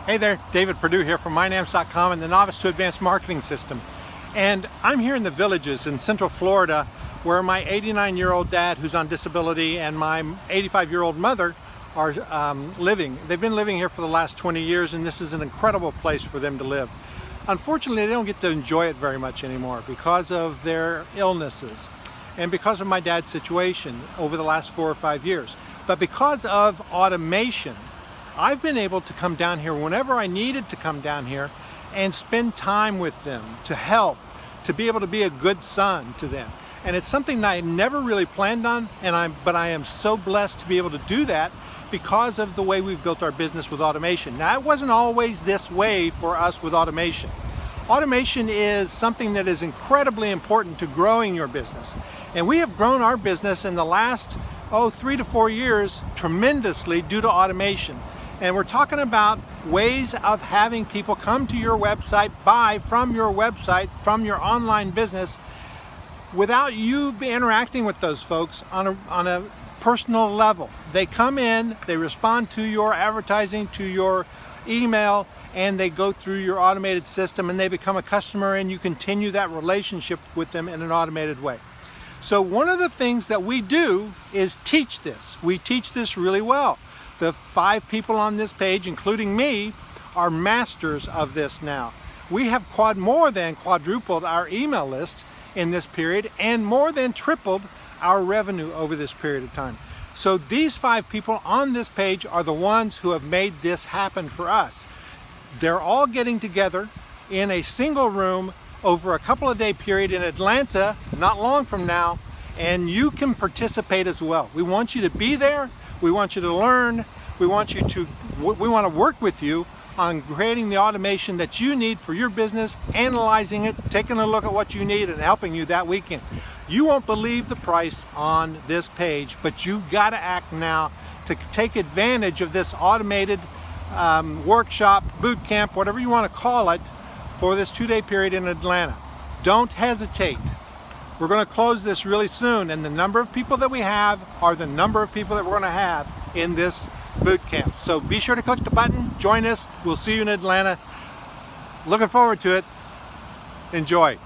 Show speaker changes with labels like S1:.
S1: Hey there, David Perdue here from MyNAMS.com and the Novice to Advanced Marketing System. And I'm here in the Villages in Central Florida where my 89-year-old dad who's on disability and my 85-year-old mother are living. They've been living here for the last 20 years and this is an incredible place for them to live. Unfortunately, they don't get to enjoy it very much anymore because of their illnesses and because of my dad's situation over the last 4 or 5 years. But because of automation, I've been able to come down here whenever I needed to come down here and spend time with them, to help, to be able to be a good son to them. And it's something that I never really planned on, but I am so blessed to be able to do that because of the way we've built our business with automation. Now, it wasn't always this way for us with automation. Automation is something that is incredibly important to growing your business. And we have grown our business in the last 3 to 4 years tremendously due to automation. And we're talking about ways of having people come to your website, buy from your website, from your online business, without you interacting with those folks on a personal level. They come in, they respond to your advertising, to your email, and they go through your automated system and they become a customer and you continue that relationship with them in an automated way. So one of the things that we do is teach this. We teach this really well. The 5 people on this page, including me, are masters of this now. We have more than quadrupled our email list in this period and more than tripled our revenue over this period of time. So these 5 people on this page are the ones who have made this happen for us. They're all getting together in a single room over a couple of day period in Atlanta, not long from now, and you can participate as well. We want you to be there. We want you to learn. We want to work with you on creating the automation that you need for your business, analyzing it, taking a look at what you need and helping you that weekend. You won't believe the price on this page, but you've got to act now to take advantage of this automated workshop, boot camp, whatever you want to call it, for this 2-day period in Atlanta. Don't hesitate. We're going to close this really soon, and the number of people that we have are the number of people that we're going to have in this boot camp. So be sure to click the button, join us. We'll see you in Atlanta. Looking forward to it. Enjoy.